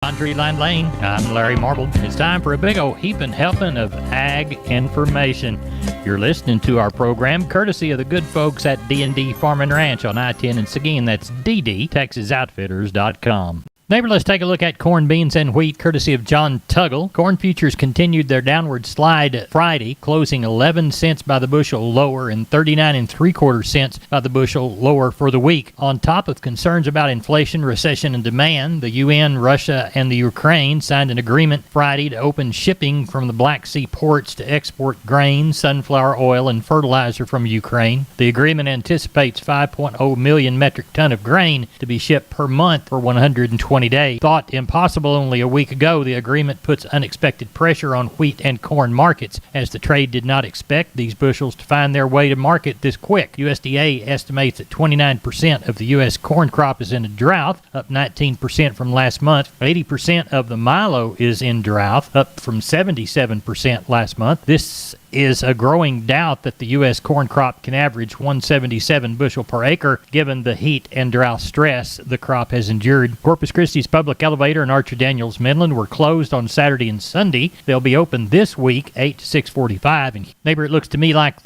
On Treeline Lane, I'm Larry Marble. It's time for a big old heaping helping of ag information. You're listening to our program courtesy of the good folks at D&D Farm and Ranch on I-10 in Seguin. That's ddtexasoutfitters.com. Neighbor, let's take a look at corn, beans, and wheat, courtesy of John Tuggle. Corn futures continued their downward slide Friday, closing 11 cents by the bushel lower and 39 3/4 cents by the bushel lower for the week. On top of concerns about inflation, recession, and demand, the UN, Russia, and the Ukraine signed an agreement Friday to open shipping from the Black Sea ports to export grain, sunflower oil, and fertilizer from Ukraine. The agreement anticipates 5.0 million metric ton of grain to be shipped per month for 120 days. Thought impossible only a week ago, the agreement puts unexpected pressure on wheat and corn markets, as the trade did not expect these bushels to find their way to market this quick. USDA estimates that 29% of the U.S. corn crop is in a drought, up 19% from last month. 80% of the milo is in drought, up from 77% last month. This is a growing doubt that the U.S. corn crop can average 177 bushel per acre, given the heat and drought stress the crop has endured. Corpus Christi's Public Elevator and Archer Daniels Midland were closed on Saturday and Sunday. They'll be open this week, 8 to 6:45. And neighbor, it looks to me like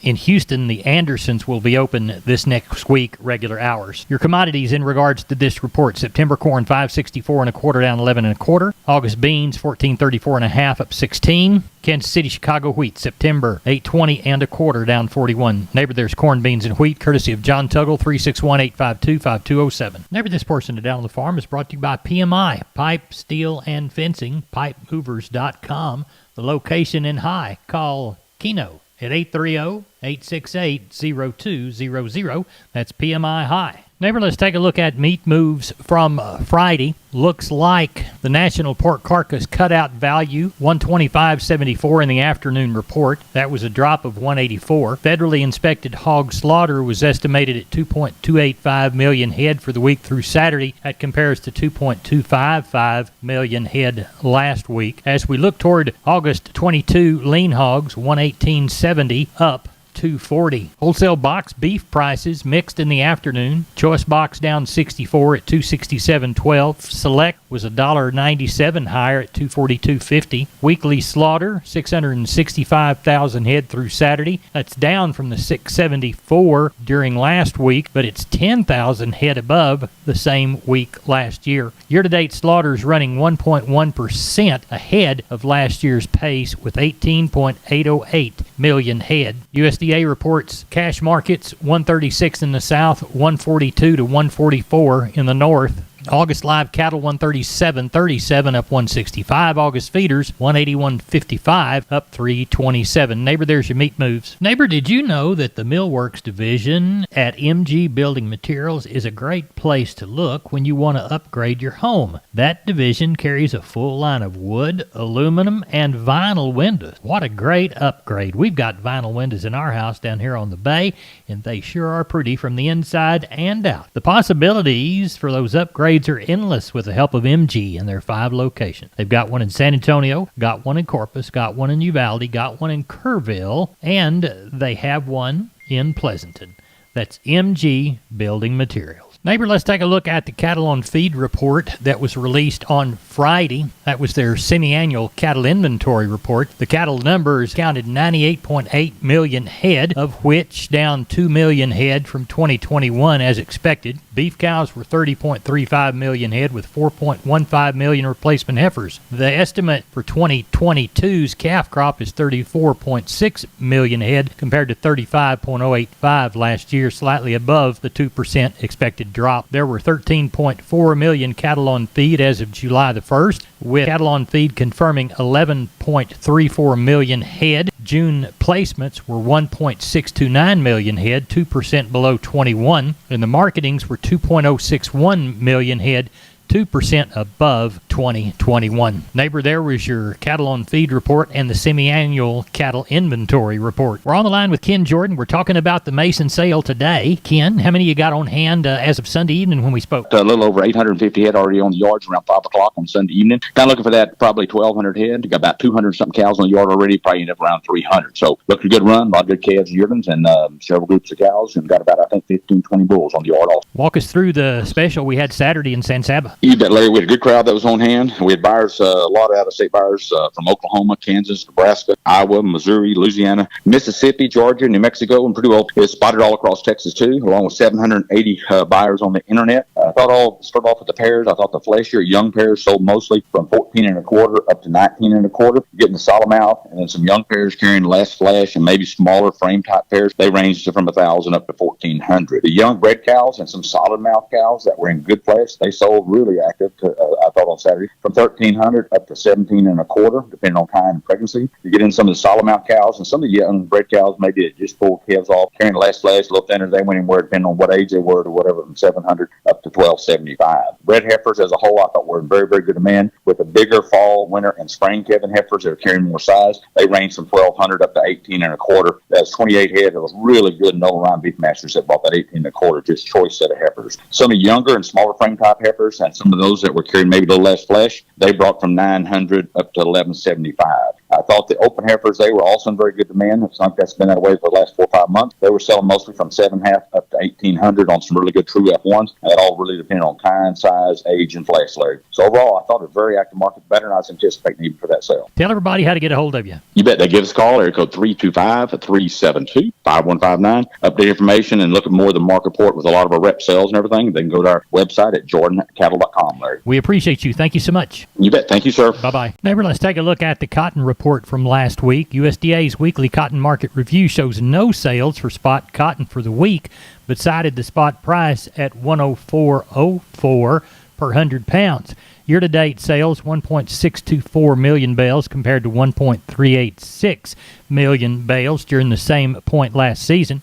in Houston, the Andersons will be open this next week, regular hours. Your commodities in regards to this report: September corn, 564 1/4, down 11 1/4. August beans, 1434 1/2, up 16. Kansas City, Chicago wheat, September, 820 1/4, down 41. Neighbor, there's corn, beans, and wheat, courtesy of John Tuggle, 361-852-5207. Neighbor, this portion of Down on the Farm is brought to you by PMI, Pipe, Steel, and Fencing, pipemovers.com. The location in High. Call Keno at 830-868-0200. That's PMI High. Neighbor, let's take a look at meat moves from Friday. Looks like the National Pork Carcass Cutout Value, 125.74 in the afternoon report. That was a drop of 184. Federally inspected hog slaughter was estimated at 2.285 million head for the week through Saturday. That compares to 2.255 million head last week. As we look toward August 22, lean hogs, 118.70, up 240. Wholesale box beef prices mixed in the afternoon. Choice box down 64 at 267.12. Select was $1.97 higher at 242.50. Weekly slaughter 665,000 head through Saturday. That's down from the 674 during last week, but it's 10,000 head above the same week last year. Year-to-date slaughter is running 1.1% ahead of last year's pace with 18.808 million head. USDA reports cash markets 136 in the south, 142 to 144 in the north. August live cattle 137.37, up 165. August feeders 181.55, up 327. Neighbor, there's your meat moves. Neighbor, did you know that the Millworks division at MG Building Materials is a great place to look when you want to upgrade your home? That division carries a full line of wood, aluminum, and vinyl windows. What a great upgrade. We've got vinyl windows in our house down here on the bay, and they sure are pretty from the inside and out. The possibilities for those upgrades are endless with the help of MG and their 5 locations. They've got one in San Antonio, got one in Corpus, got one in Uvalde, got one in Kerrville, and they have one in Pleasanton. That's MG Building Materials. Neighbor, let's take a look at the cattle on feed report that was released on Friday. That was their semi-annual cattle inventory report. The cattle numbers counted 98.8 million head, of which down 2 million head from 2021 as expected. Beef cows were 30.35 million head with 4.15 million replacement heifers. The estimate for 2022's calf crop is 34.6 million head compared to 35.085 last year, slightly above the 2% expected drop. There were 13.4 million cattle on feed as of July the 1st, with cattle on feed confirming 11.34 million head. June placements were 1.629 million head, 2% below 21, and the marketings were 2.061 million head, 2% above 2021. Neighbor, there was your cattle on feed report and the semi-annual cattle inventory report. We're on the line with Ken Jordan. We're talking about the Mason sale today. Ken, how many you got on hand as of Sunday evening when we spoke? A little over 850 head already on the yards around 5 o'clock on Sunday evening. Kind of looking for that probably 1,200 head. Got about 200-something cows on the yard already, probably end up around 300. So looking a good run, a lot of good calves and yearlings, and several groups of cows, and got about, I think, 15, 20 bulls on the yard also. Walk us through the special we had Saturday in San Saba. You bet, Larry. We had a good crowd that was on hand. We had buyers, a lot of out-of-state buyers from Oklahoma, Kansas, Nebraska, Iowa, Missouri, Louisiana, Mississippi, Georgia, New Mexico, and pretty well it's spotted all across Texas too, along with 780 buyers on the internet. I thought I'll start off with the pairs. I thought the fleshier young pairs sold mostly from 14 and a quarter up to 19 and a quarter, getting the solid mouth, and then some young pairs carrying less flesh and maybe smaller frame type pairs. They ranged from 1,000 up to 1,400. The young bred cows and some solid mouth cows that were in good flesh, they sold really active. I thought on Saturday from 1,300 up to 17 and a quarter, depending on kind and pregnancy. You get in some of the solid mouth cows and some of the young bred cows, maybe it just pulled calves off, carrying less flesh, a little thinner. They went anywhere depending on what age they were to whatever, from 700 up to 1,275. Bred heifers as a whole, I thought were in very, very good demand with the bigger fall, winter, and spring calving heifers that are carrying more size. They range from 1,200 up to 18 and a quarter. That's 28 head of really good Nolan Ryan beef masters that bought that 18 and a quarter, just choice set of heifers. Some of younger and smaller frame type heifers and some of those that were carrying maybe a little less flesh, they brought from 900 up to 1,175. I thought the open heifers, they were also in very good demand. It's like that's been that way for the last 4 or 5 months. They were selling mostly from 7.5 up to 1,800 on some really good true F1s. And that all really depended on kind, size, age, and flesh, Larry. So overall, I thought it was a very active market, better than I was anticipating even for that sale. Tell everybody how to get a hold of you. You bet. They give us a call, area code 325-372-5159. Update information and look at more of the market report with a lot of our rep sales and everything. They can go to our website at jordancattle.com, Larry. We appreciate you. Thank you so much. You bet. Thank you, sir. Bye-bye. Neighbor, let's take a look at the cotton report from last week. USDA's weekly cotton market review shows no sales for spot cotton for the week, but cited the spot price at $104.04 per 100 pounds. Year-to-date sales, 1.624 million bales compared to 1.386 million bales during the same point last season.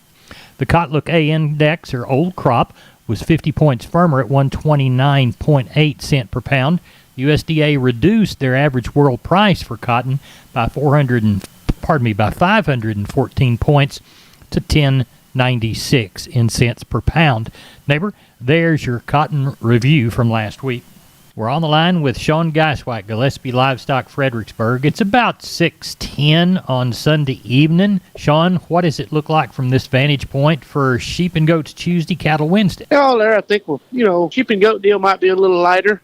The Cotlook A index, or old crop, was 50 points firmer at 129.8 cents per pound. USDA reduced their average world price for cotton by 514 points to 10.96 in cents per pound. Neighbor, there's your cotton review from last week. We're on the line with Sean Geiswhite, Gillespie Livestock, Fredericksburg. It's about 6:10 on Sunday evening. Sean, what does it look like from this vantage point for Sheep and Goats Tuesday, Cattle Wednesday? Oh, there, I think, sheep and goat deal might be a little lighter.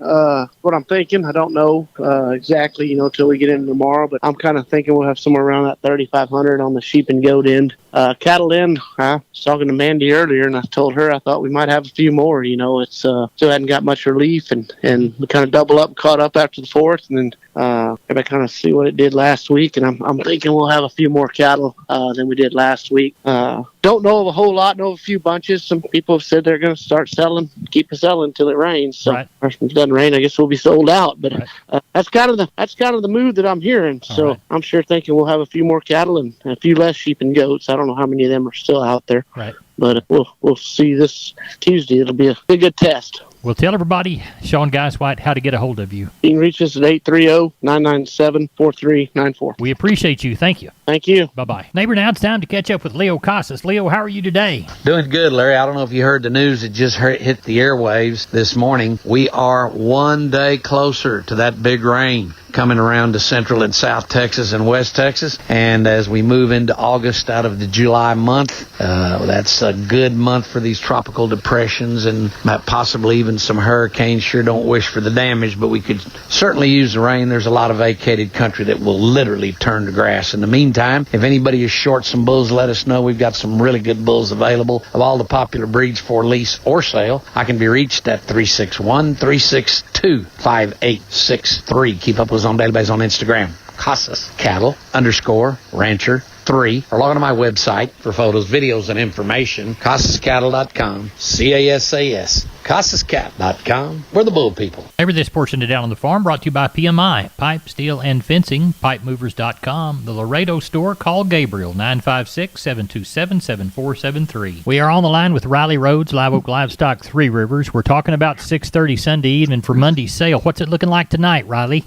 What I'm thinking, I don't know exactly, till we get in tomorrow, but I'm kind of thinking we'll have somewhere around that 3,500 on the sheep and goat end. Cattle end, I was talking to Mandy earlier, and I told her I thought we might have a few more. It's still hadn't got much relief, and we kind of double up, caught up after the fourth, and then everybody kind of see what it did last week, and I'm thinking we'll have a few more cattle than we did last week. Don't know of a whole lot, know of a few bunches. Some people have said they're going to start selling, keep selling until it rains. So right. If it doesn't rain, I guess we'll be sold out. But right. That's kind of the mood that I'm hearing. So right. I'm sure thinking we'll have a few more cattle and a few less sheep and goats. I don't know how many of them are still out there. Right. But we'll see this Tuesday. It'll be a good test. Well, tell everybody, Sean Geiswhite, how to get a hold of you. You can reach us at 830-997-4394. We appreciate you. Thank you. Thank you. Bye-bye. Neighbor, now it's time to catch up with Leo Casas. Leo, how are you today? Doing good, Larry. I don't know if you heard the news that just hit the airwaves this morning. We are one day closer to that big rain coming around to Central and South Texas and West Texas. And as we move into August out of the July month, that's a good month for these tropical depressions and possibly even some hurricanes. Sure don't wish for the damage, but we could certainly use the rain. There's a lot of vacated country that will literally turn to grass. In the meantime, if anybody is short some bulls, let us know. We've got some really good bulls available of all the popular breeds for lease or sale. I can be reached at 361-362-5863. Keep up with us on database on Instagram. Casas Cattle _Rancher 3, or log on to my website for photos, videos, and information, CasasCattle.com, CASAS, CasasCat.com. We're the bull people. Neighbor, this portion of Down on the Farm brought to you by PMI, Pipe, Steel, and Fencing, PipeMovers.com, the Laredo store. Call Gabriel, 956-727-7473. We are on the line with Riley Rhodes, Live Oak Livestock, Three Rivers. We're talking about 6:30 Sunday evening for Monday's sale. What's it looking like tonight, Riley?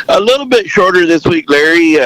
A little bit shorter this week, Larry.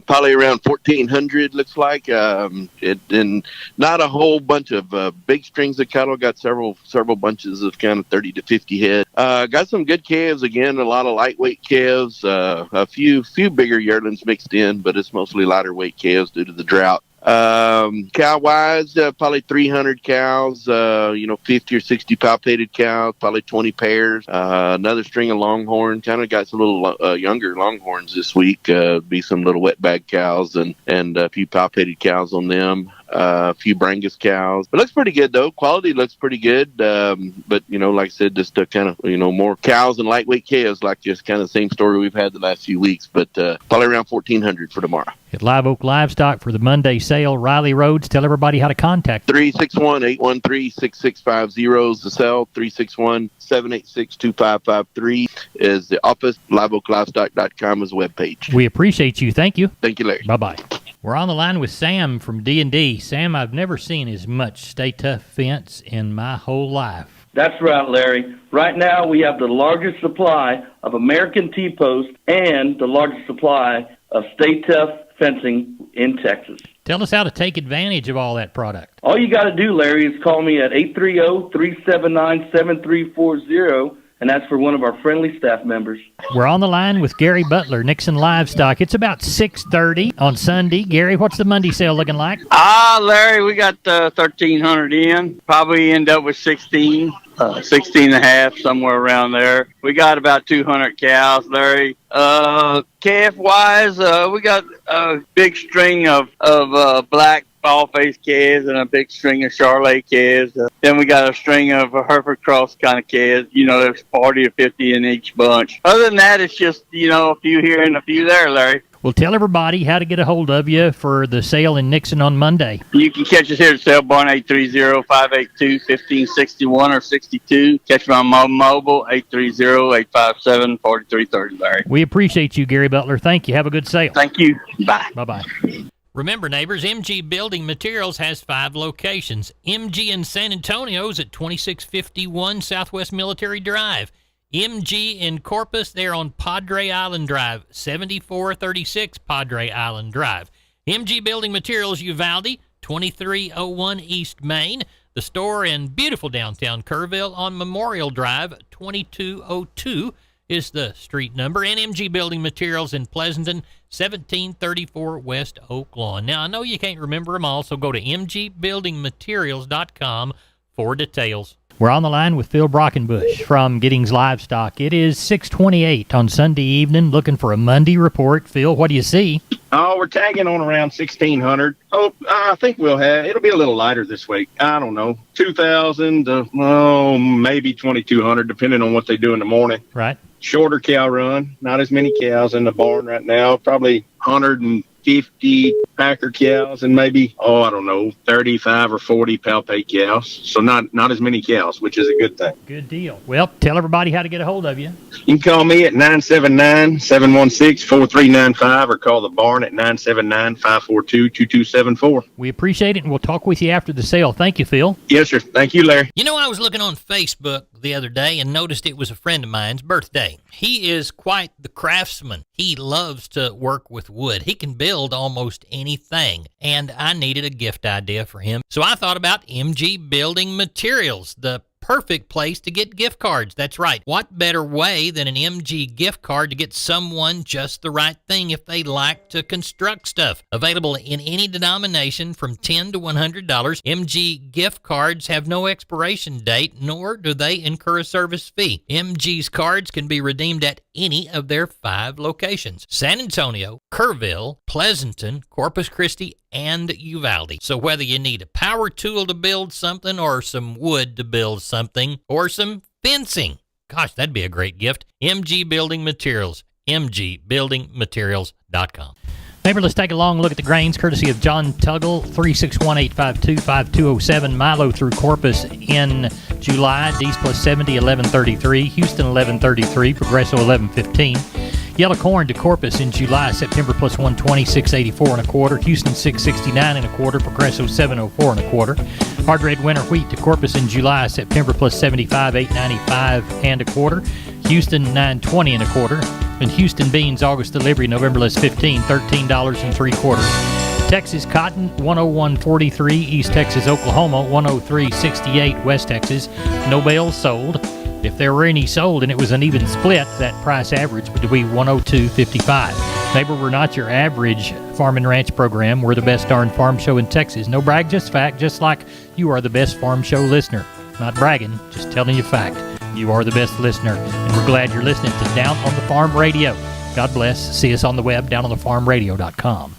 Probably around 1,400. Looks like and not a whole bunch of big strings of cattle. Got several bunches of kind of 30 to 50 head. Got some good calves again. A lot of lightweight calves. A few bigger yearlings mixed in, but it's mostly lighter weight calves due to the drought. Cow wise, probably 300 cows, 50 or 60 palpated cows, probably 20 pairs, another string of longhorn. Kind of got some little younger longhorns this week, be some little wet bag cows and a few palpated cows on them. A few Brangus cows. It looks pretty good, though. Quality looks pretty good. But, like I said, just kind of, more cows and lightweight calves, like just kind of the same story we've had the last few weeks. But probably around 1,400 for tomorrow. At Live Oak Livestock for the Monday sale, Riley Rhodes, tell everybody how to contact you. 361-813-6650 is the cell. 361-786-2553 is the office. LiveOakLivestock.com is the webpage. We appreciate you. Thank you. Thank you, Larry. Bye-bye. We're on the line with Sam from D&D. Sam, I've never seen as much Stay Tough fence in my whole life. That's right, Larry. Right now, we have the largest supply of American T-post and the largest supply of Stay Tough fencing in Texas. Tell us how to take advantage of all that product. All you got to do, Larry, is call me at 830-379-7340, and that's for one of our friendly staff members. We're on the line with Gary Butler, Nixon Livestock. It's about 6:30 on Sunday. Gary, what's the Monday sale looking like? Larry, we got 1,300 in. Probably end up with 16 and a half, somewhere around there. We got about 200 cows, Larry. Calf-wise, we got a big string of black ball-faced calves and a big string of Charolais calves. Then we got a string of Hereford Cross kind of calves. There's 40 or 50 in each bunch. Other than that, it's just, a few here and a few there, Larry. Well, tell everybody how to get a hold of you for the sale in Nixon on Monday. You can catch us here at Sale Barn, 830-582-1561 or 62. Catch me on my mobile, 830-857-4330, Larry. We appreciate you, Gary Butler. Thank you. Have a good sale. Thank you. Bye. Bye-bye. Remember, neighbors, MG Building Materials has 5 locations. MG in San Antonio's at 2651 Southwest Military Drive. MG in Corpus, they're on Padre Island Drive, 7436 Padre Island Drive. MG Building Materials Uvalde, 2301 East Main. The store in beautiful downtown Kerrville on Memorial Drive, 2202 is the street number. And MG Building Materials in Pleasanton, 1734 West Oak Lawn. Now, I know you can't remember them all, so go to mgbuildingmaterials.com for details. We're on the line with Phil Brockenbush from Giddings Livestock. It is 6:28 on Sunday evening, looking for a Monday report. Phil, what do you see? Oh, we're tagging on around 1,600. Oh, I think it'll be a little lighter this week. I don't know, 2,000 to, maybe 2,200, depending on what they do in the morning. Right. Shorter cow run, not as many cows in the barn right now, probably 150 packer cows and maybe, 35 or 40 palpate cows. So not as many cows, which is a good thing. Good deal. Well, tell everybody how to get a hold of you. You can call me at 979-716-4395 or call the barn at 979-542-2274. We appreciate it, and we'll talk with you after the sale. Thank you, Phil. Yes, sir. Thank you, Larry. I was looking on Facebook the other day and noticed it was a friend of mine's birthday. He is quite the craftsman. He loves to work with wood. He can build almost anything, and I needed a gift idea for him. So I thought about MG Building Materials, the perfect place to get gift cards. That's right. What better way than an MG gift card to get someone just the right thing if they like to construct stuff? Available in any denomination from $10 to $100. MG gift cards have no expiration date, nor do they incur a service fee. MG's cards can be redeemed at any of their 5 locations: San Antonio, Kerrville, Pleasanton, Corpus Christi, and Uvalde. So whether you need a power tool to build something, or some wood to build something, or some fencing, gosh, that'd be a great gift. MG Building Materials, mgbuildingmaterials.com. Neighbor, let's take a long look at the grains, courtesy of John Tuggle, 361-852-5207. Milo through Corpus in July, D's plus 70, 1133. Houston, 1133. Progresso, 1115. Yellow corn to Corpus in July, September plus 120, 684 and a quarter. Houston, 669 and a quarter. Progresso, 704 and a quarter. Hard red winter wheat to Corpus in July, September plus 75, 895 and a quarter. Houston, 920 and a quarter. And Houston beans, August delivery, November less 15, $13 and 3/4. Texas cotton, 101.43. East Texas, Oklahoma, 103.68. West Texas, no bales sold. If there were any sold and it was an even split, that price average would be 102.55. Neighbor, we're not your average farm and ranch program. We're the best darn farm show in Texas. No brag, just fact, just like you are the best farm show listener. Not bragging, just telling you fact. You are the best listener, and we're glad you're listening to Down on the Farm Radio. God bless. See us on the web, downonthefarmradio.com.